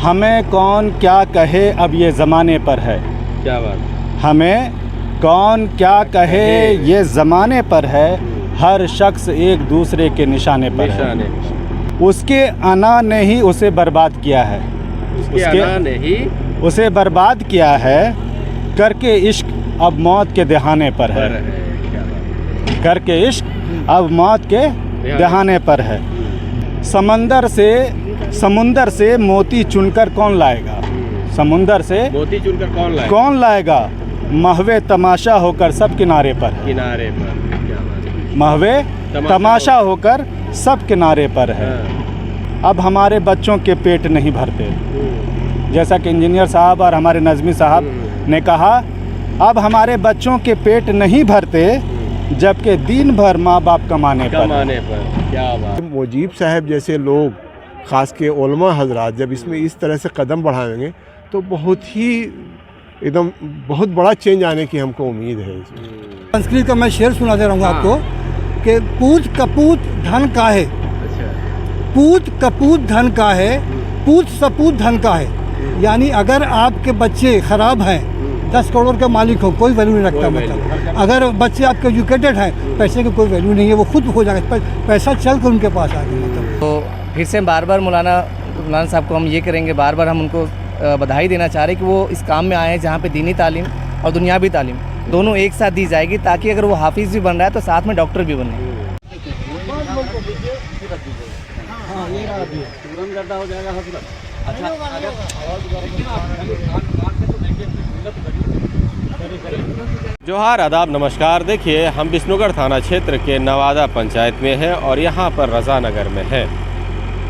हमें कौन क्या कहे अब ये ज़माने पर है। क्या बात। हमें कौन क्या कहे ये ज़माने पर है, हर शख्स एक दूसरे के निशाने पर है। उसके अना ने ही उसे बर्बाद किया है, उसके अना ने ही उसे बर्बाद किया है, करके इश्क अब मौत के दहाने पर है। करके इश्क अब मौत के दहाने पर है। समुंदर से मोती चुनकर कौन लाएगा, समुंदर से मोती चुनकर कौन लाएगा, महवे तमाशा होकर सब किनारे पर है। किनारे पर क्या बात। महवे तमाशा होकर सब किनारे पर है। अब हमारे बच्चों के पेट नहीं भरते, जैसा कि इंजीनियर साहब और हमारे नज़मी साहब ने कहा, अब हमारे बच्चों के पेट नहीं भरते, जबकि दिन भर माँ बाप कमाने पर। क्या बात। मुजीब साहब जैसे लोग, ख़ास के उलमा हजरात, जब इसमें इस तरह से कदम बढ़ाएंगे तो बहुत बड़ा चेंज आने की हमको उम्मीद है। संस्कृत का मैं शेर सुनाते रहूँगा आपको कि पूत कपूत धन का है, पूत कपूत धन का है, पूत सपूत धन का है। यानी अगर आपके बच्चे ख़राब हैं, 10 करोड़ के मालिक हो, कोई वैल्यू नहीं रखता। मतलब अगर बच्चे आपके एजुकेटेड हैं, पैसे की कोई वैल्यू नहीं है, वो खुद हो जाएगा, पैसा चल कर उनके पास आ गया। मतलब तो फिर से बार बार मौलाना साहब को हम ये करेंगे, बार बार हम उनको बधाई देना चाह रहे हैं कि वो इस काम में आए हैं जहाँ पे दीनी तालीम और दुनियावी तालीम दोनों एक साथ दी जाएगी, ताकि अगर वो हाफिज़ भी बन रहा है तो साथ में डॉक्टर भी बने। जोहार, आदाब, नमस्कार। देखिए, हम विष्णुगढ़ थाना क्षेत्र के नवादा पंचायत में है और यहाँ पर रज़ानगर में है।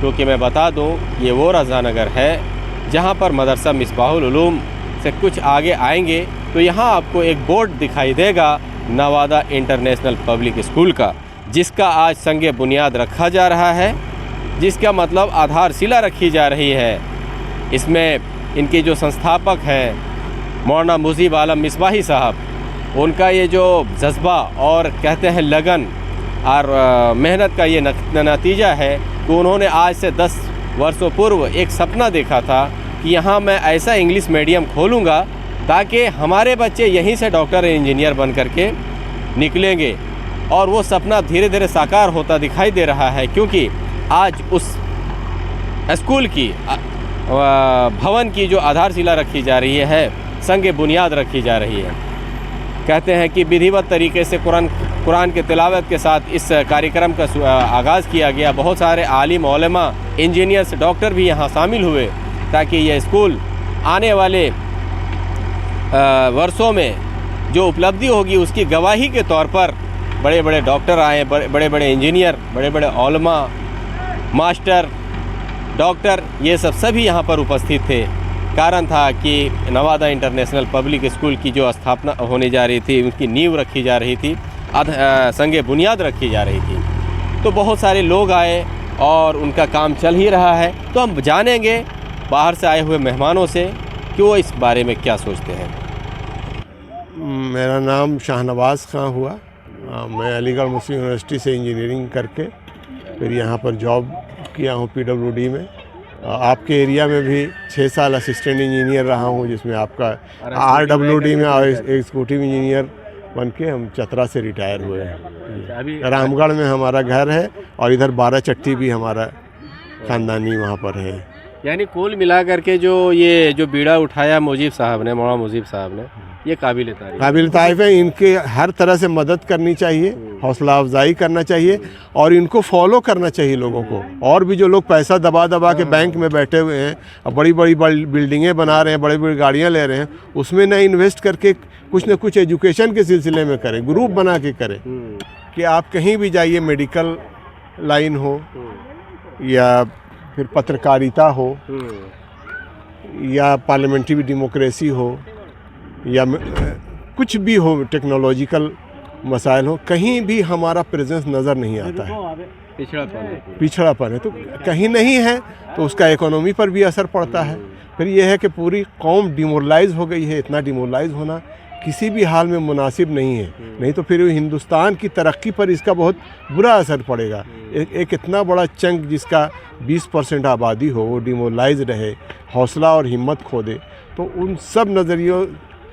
क्योंकि मैं बता दूँ, ये वो रज़ानगर है जहाँ पर मदरसा मिसबाहुल उलूम से कुछ आगे आएंगे तो यहाँ आपको एक बोर्ड दिखाई देगा नवादा इंटरनेशनल पब्लिक स्कूल का, जिसका आज संगे बुनियाद रखा जा रहा है, जिसका मतलब आधारशिला रखी जा रही है। इसमें इनके जो संस्थापक हैं मौलाना मुजीब आलम मिसबाही साहब, उनका ये जो जज्बा और कहते हैं लगन और मेहनत का ये नतीजा है कि उन्होंने आज से 10 वर्षों पूर्व एक सपना देखा था कि यहाँ मैं ऐसा इंग्लिश मीडियम खोलूँगा ताकि हमारे बच्चे यहीं से डॉक्टर इंजीनियर बन करके निकलेंगे। और वो सपना धीरे धीरे साकार होता दिखाई दे रहा है, क्योंकि आज उस स्कूल की भवन की जो आधारशिला रखी जा रही है, संगे बुनियाद रखी जा रही है। कहते हैं कि विधिवत तरीके से कुरान के तिलावत के साथ इस कार्यक्रम का आगाज़ किया गया। बहुत सारे आलिम, उलेमा, इंजीनियर्स, डॉक्टर भी यहाँ शामिल हुए, ताकि यह स्कूल आने वाले वर्षों में जो उपलब्धि होगी उसकी गवाही के तौर पर बड़े बड़े डॉक्टर आए, बड़े बड़े इंजीनियर, बड़े बड़े उलेमा, मास्टर, डॉक्टर, ये सब यहाँ पर उपस्थित थे। कारण था कि नवादा इंटरनेशनल पब्लिक स्कूल की जो स्थापना होने जा रही थी, उनकी नींव रखी जा रही थी, संगे बुनियाद रखी जा रही थी। तो बहुत सारे लोग आए और उनका काम चल ही रहा है। तो हम जानेंगे बाहर से आए हुए मेहमानों से कि वो इस बारे में क्या सोचते हैं। मेरा नाम शाहनवाज़ खां हुआ। मैं अलीगढ़ मुस्लिम यूनिवर्सिटी से इंजीनियरिंग करके फिर यहाँ पर जॉब किया हूँ PWD में। आपके एरिया में भी 6 साल असिस्टेंट इंजीनियर रहा हूँ, जिसमें आपका RWD में एग्जीक्यूटिव इंजीनियर बन के हम चतरा से रिटायर हुए हैं। रामगढ़ में हमारा घर है और इधर 12 चट्टी भी हमारा ख़ानदानी वहाँ पर है। यानी कुल मिला करके जो बीड़ा उठाया मुजीब साहब ने, मौलाना मुजीब साहब ने, ये काबिल तारीफ है। इनके हर तरह से मदद करनी चाहिए, हौसला अफजाई करना चाहिए और इनको फॉलो करना चाहिए लोगों को। और भी जो लोग पैसा दबा के बैंक में बैठे हुए हैं और बड़ी बड़ी बिल्डिंगें बना रहे हैं, बड़ी बड़ी गाड़ियाँ ले रहे हैं, उसमें न इन्वेस्ट करके कुछ न कुछ एजुकेशन के सिलसिले में करें, ग्रुप बना के करें कि आप कहीं भी जाइए, मेडिकल लाइन हो या फिर पत्रकारिता हो या पार्लियामेंट्री डेमोक्रेसी हो या कुछ भी हो, टेक्नोलॉजिकल मसाइल हो, कहीं भी हमारा प्रेजेंस नज़र नहीं आता है। पिछड़ापन है तो कहीं नहीं है, तो उसका इकोनॉमी पर भी असर पड़ता है। फिर यह है कि पूरी कौम डिमोरलाइज हो गई है। इतना डिमोरलाइज होना किसी भी हाल में मुनासिब नहीं है, नहीं तो फिर हिंदुस्तान की तरक्की पर इसका बहुत बुरा असर पड़ेगा। एक इतना बड़ा चंक जिसका 20% आबादी हो वो डिमोरलाइज रहे, हौसला और हिम्मत खो दे। तो उन सब नज़रियों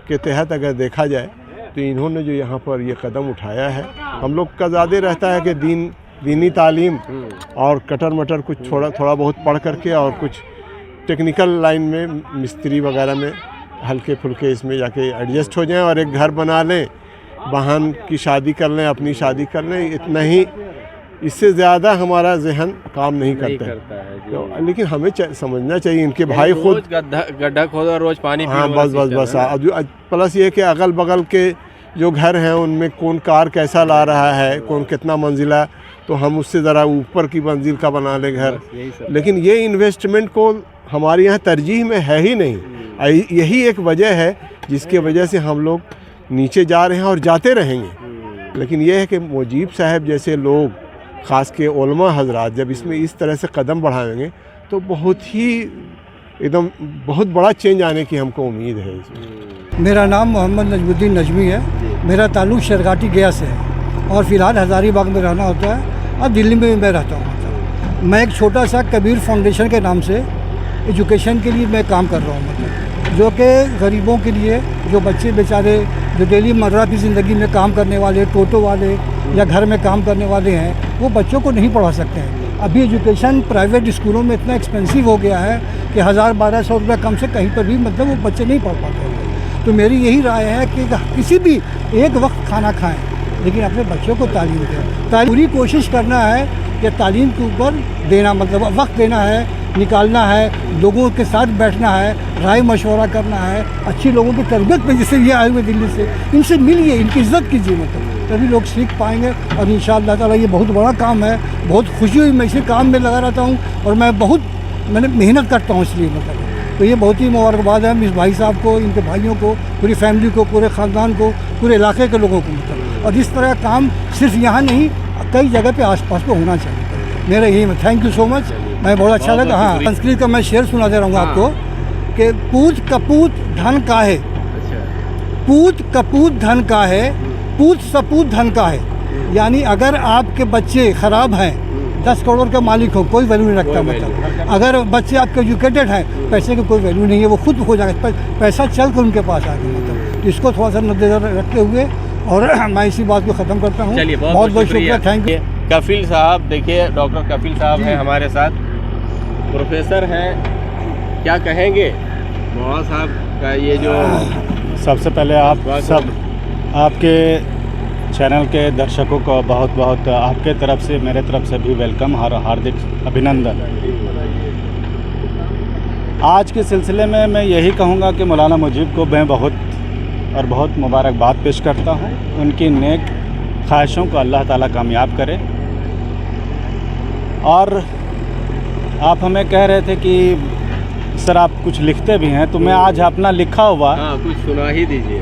के तहत अगर देखा जाए तो इन्होंने जो यहाँ पर ये कदम उठाया है, हम लोग का ज़्यादा रहता है कि दीनी तालीम और कटर मटर कुछ थोड़ा बहुत पढ़ करके और कुछ टेक्निकल लाइन में मिस्त्री वगैरह में हल्के फुल्के इसमें जाके एडजस्ट हो जाएं और एक घर बना लें, बहन की शादी कर लें, अपनी शादी कर लें, इतना ही। इससे ज़्यादा हमारा जहन काम नहीं करता है तो, लेकिन हमें समझना चाहिए इनके भाई खुद गड्ढा खोदो और रोज पानी हाँ बस प्लस ये कि अगल बगल के जो घर हैं उनमें कौन कार कैसा ला रहा है, कौन कितना मंजिला, तो हम उससे ज़रा ऊपर की मंजिल का बना लें घर। लेकिन ये इन्वेस्टमेंट को हमारे यहाँ तरजीह में है ही नहीं। यही एक वजह है जिसके वजह से हम लोग नीचे जा रहे हैं और जाते रहेंगे। लेकिन यह है कि मुजीब साहब जैसे लोग, ख़ास के उलमा हजरात, जब इसमें इस तरह से कदम बढ़ाएंगे तो बहुत बड़ा चेंज आने की हमको उम्मीद है इसमें। मेरा नाम मोहम्मद नजमुद्दीन नजमी है। मेरा ताल्लुक़ शरगाटी गया से है और फ़िलहाल हज़ारीबाग में रहना होता है और दिल्ली में मैं रहता हूँ। मैं एक छोटा सा कबीर फाउंडेशन के नाम से एजुकेशन के लिए मैं काम कर रहा हूँ, जो कि गरीबों के लिए, जो बच्चे बेचारे जो डेली मर्रा की ज़िंदगी में काम करने वाले, टोटो वाले या घर में काम करने वाले हैं, वो बच्चों को नहीं पढ़ा सकते हैं। अभी एजुकेशन प्राइवेट स्कूलों में इतना एक्सपेंसिव हो गया है कि 1000-1200 रुपये कम से कहीं पर भी मतलब वो बच्चे नहीं पढ़ पाते हैं। तो मेरी यही राय है कि किसी भी एक वक्त खाना खाएं, लेकिन अपने बच्चों को तालीम दें। पूरी कोशिश करना है कि तालीम के ऊपर देना, मतलब वक्त देना है, निकालना है, लोगों के साथ बैठना है, राय मशवरा करना है, अच्छी लोगों की तरबियत में, जैसे ये आए हुए दिल्ली से, इनसे मिलिए, इनकी इज़्ज़त कीजिए, मतलब तभी लोग सीख पाएंगे। और इंशाअल्लाह ताला ये बहुत बड़ा काम है, बहुत खुशी हुई, मैं इसी काम में लगा रहता हूँ और मैंने मेहनत करता हूँ इसलिए, मतलब तो ये बहुत ही मुबारकबाद है इस भाई साहब को, इनके भाइयों को, पूरी फैमिली को, पूरे ख़ानदान को, पूरे इलाके के लोगों को, मतलब। और इस तरह का काम सिर्फ यहाँ नहीं, कई जगह पे आसपास पे होना चाहिए। मेरा यही, थैंक यू सो मच, मैं बहुत अच्छा लगा। हाँ, संस्कृत का मैं शेर सुना दे रहा हूँ आपको कि पूत कपूत धन का है, पूत कपूत धन का है, पूत सपूत धन का है। यानी अगर आपके बच्चे ख़राब हैं, 10 करोड़ के मालिक हो, कोई वैल्यू नहीं रखता, मतलब अगर बच्चे आपके एजुकेटेड हैं, पैसे की कोई वैल्यू नहीं है, वो खुद हो जाएगा, पैसा चल कर उनके पास आ गया, मतलब इसको थोड़ा सा नज़र रखते हुए और मैं इसी बात को ख़त्म करता हूँ। बहुत बहुत शुक्रिया, थैंक यू। कफिल साहब, देखिए डॉक्टर कफिल साहब हैं हमारे साथ, प्रोफेसर हैं, क्या कहेंगे मौलाना साहब का ये जो। सबसे पहले आप सब, आपके चैनल के दर्शकों को बहुत बहुत आपके तरफ से, मेरे तरफ से भी वेलकम और हार्दिक अभिनंदन। आज के सिलसिले में मैं यही कहूँगा कि मौलाना मुजीब को मैं बहुत मुबारकबाद पेश करता हूँ। उनकी नेक ख्वाहिशों को अल्लाह ताला कामयाब करे। और आप हमें कह रहे थे कि सर आप कुछ लिखते भी हैं, तो मैं आज अपना लिखा हुआ कुछ सुना ही दीजिए,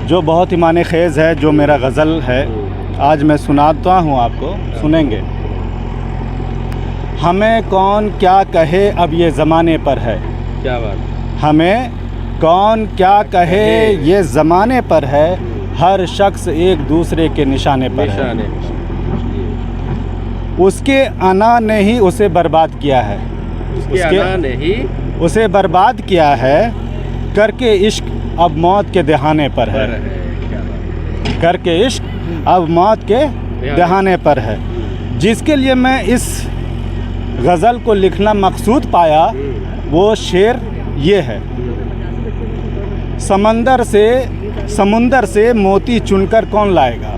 जो बहुत ही माने खेज़ है, जो मेरा गज़ल है, आज मैं सुनाता हूँ आपको, सुनेंगे। हमें कौन क्या कहे अब ये ज़माने पर है, क्या बात, हमें कौन क्या कहे ये ज़माने पर है, हर शख्स एक दूसरे के निशाने पर है। उसके अना ने ही उसे बर्बाद किया है, उसके अना ने ही उसे बर्बाद किया है, करके इश्क अब मौत के दहाने पर है, करके इश्क अब मौत के दहाने पर है। जिसके लिए मैं इस गज़ल को लिखना मकसूद पाया, वो शेर ये है। समुंदर से मोती चुनकर कौन लाएगा,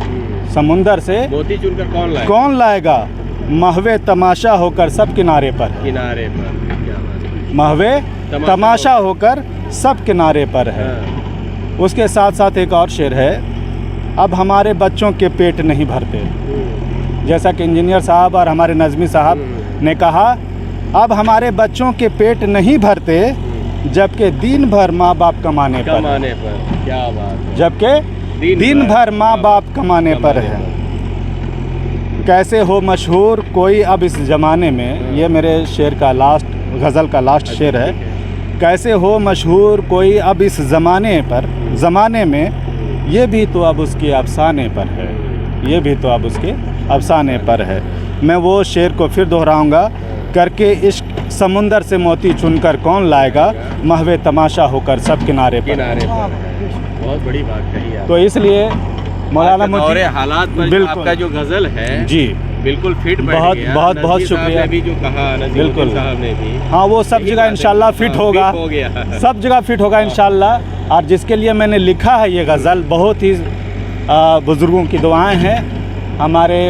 समुंदर से मोती चुनकर कौन लाएगा, महवे तमाशा होकर सब किनारे पर, महवे तमाशा होकर सब किनारे पर है। उसके साथ साथ एक और शेर है, अब हमारे बच्चों के पेट नहीं भरते। जैसा कि इंजीनियर साहब और हमारे नज़मी साहब ने कहा, अब हमारे बच्चों के पेट नहीं भरते, जबकि दिन भर माँ बाप कमाने पर। क्या बात, जबकि दिन भर माँ बाप कमाने पर है। कैसे हो मशहूर कोई अब इस ज़माने में, ये मेरे शेर का लास्ट, गज़ल का लास्ट शेर है। कैसे हो मशहूर कोई अब इस ज़माने में, ये भी तो अब उसके अफसाने पर है, ये भी तो अब उसके अफसाने पर है। मैं वो शेर को फिर दोहराऊंगा, करके इश्क समुंदर से मोती चुनकर कौन लाएगा, महवे तमाशा होकर सब किनारे पर। किनारे पर है। बहुत बड़ी बात कही आप। तो इसलिए मौलाना दौरे हालात पर जो बिल्कुल। आपका जो गज़ल है जी बिल्कुल फिट बैठ बहुत गया। बहुत बहुत नज़मी साहब शुक्रिया। ने भी जो कहा, नज़ीमुद्दीन बिल्कुल। साहब ने भी, हाँ, वो सब यही जगह बात है। इंशाल्लाह फिट हाँ, होगा, फिट हो गया। सब जगह फिट होगा इंशाल्लाह। और जिसके लिए मैंने लिखा है ये गज़ल, बहुत ही बुज़ुर्गों की दुआएं हैं। हमारे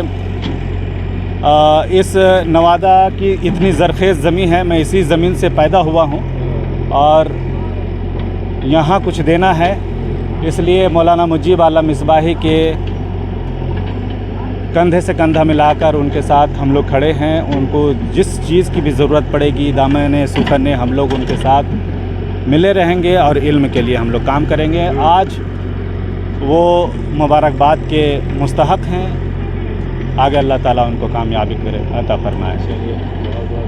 इस नवादा की इतनी ज़रख़ेज़ ज़मीन है, मैं इसी ज़मीन से पैदा हुआ हूँ और यहाँ कुछ देना है, इसलिए मौलाना मुजीब आला मिसबाही के कंधे से कंधा मिलाकर उनके साथ हम लोग खड़े हैं। उनको जिस चीज़ की भी ज़रूरत पड़ेगी, दामने सुखने, हम लोग उनके साथ मिले रहेंगे और इल्म के लिए हम लोग काम करेंगे। आज वो मुबारकबाद के मुस्तहक हैं, आगे अल्लाह ताला उनको कामयाबी करे, अता फरमाए।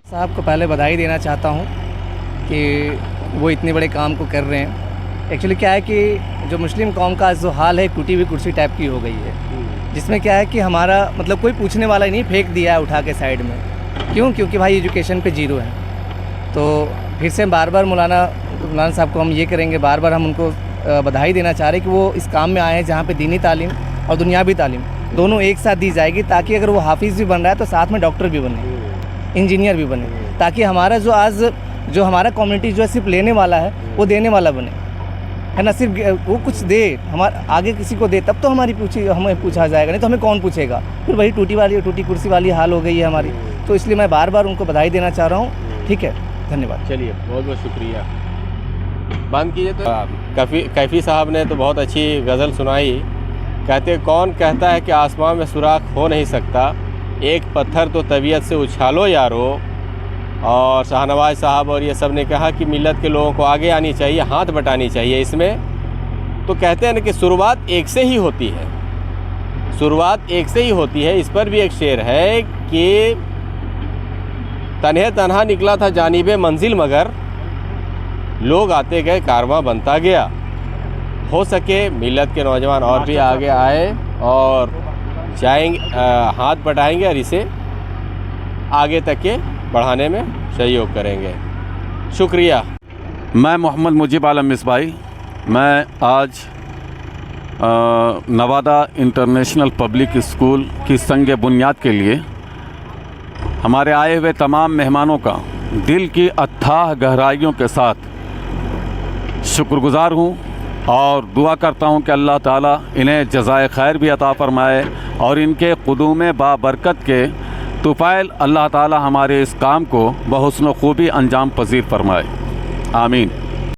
साहब को पहले बधाई देना चाहता हूँ कि वो इतने बड़े काम को कर रहे हैं। एक्चुअली क्या है कि जो मुस्लिम कौम का जो हाल है, टूटी हुई कुर्सी टाइप की हो गई है, जिसमें क्या है कि हमारा मतलब कोई पूछने वाला ही नहीं, फेंक दिया है उठा के साइड में। क्यों? क्योंकि भाई एजुकेशन पे जीरो है। तो फिर से बार बार मौलाना साहब को हम ये करेंगे, बार बार हम उनको बधाई देना चाह रहे हैं कि वो इस काम में आए हैं जहाँ पे दीनी तालीम और दुनियावी तालीम दोनों एक साथ दी जाएगी, ताकि अगर वो हाफिज़ भी बन रहा है तो साथ में डॉक्टर भी बने, इंजीनियर भी बने, ताकि हमारा जो आज जो हमारा कम्युनिटी जो है सिर्फ लेने वाला है वो देने वाला बने, है ना। सिर्फ वो कुछ दे, हमारे आगे किसी को दे, तब तो हमें पूछा जाएगा, नहीं तो हमें कौन पूछेगा। फिर वही टूटी कुर्सी वाली हाल हो गई है हमारी। तो इसलिए मैं बार बार उनको बधाई देना चाह रहा हूँ। ठीक है, धन्यवाद। चलिए, बहुत बहुत शुक्रिया। बंद कीजिए। तो कैफ़ी साहब ने तो बहुत अच्छी गज़ल सुनाई। कहते, कौन कहता है कि आसमान में सुराख हो नहीं सकता, एक पत्थर तो तबीयत से उछालो यारो। और शाहनवाज साहब और ये सब ने कहा कि मिलत के लोगों को आगे आनी चाहिए, हाथ बटानी चाहिए इसमें। तो कहते हैं ना कि शुरुआत एक से ही होती है, शुरुआत एक से ही होती है। इस पर भी एक शेर है कि तन्हे तन्हा निकला था जानिबे मंजिल, मगर लोग आते गए कारवां बनता गया। हो सके मिलत के नौजवान और भी आगे आए और जाएंगे, हाथ बढ़ाएंगे और इसे आगे तक के बढ़ाने में सहयोग करेंगे। शुक्रिया। मैं मोहम्मद मुजीब आलम मिसबाही, मैं आज नवादा इंटरनेशनल पब्लिक स्कूल की संग बुनियाद के लिए हमारे आए हुए तमाम मेहमानों का दिल की अथाह गहराइयों के साथ शुक्रगुज़ार हूँ और दुआ करता हूँ कि अल्लाह ताला इन्हें जज़ाए खैर भी अता फ़रमाए और इनके क़ुदूम बाबरकत के तुफ़ैल अल्लाह ताला हमारे इस काम को बहुस्न खूबी अंजाम पजीर फ़रमाए। आमीन।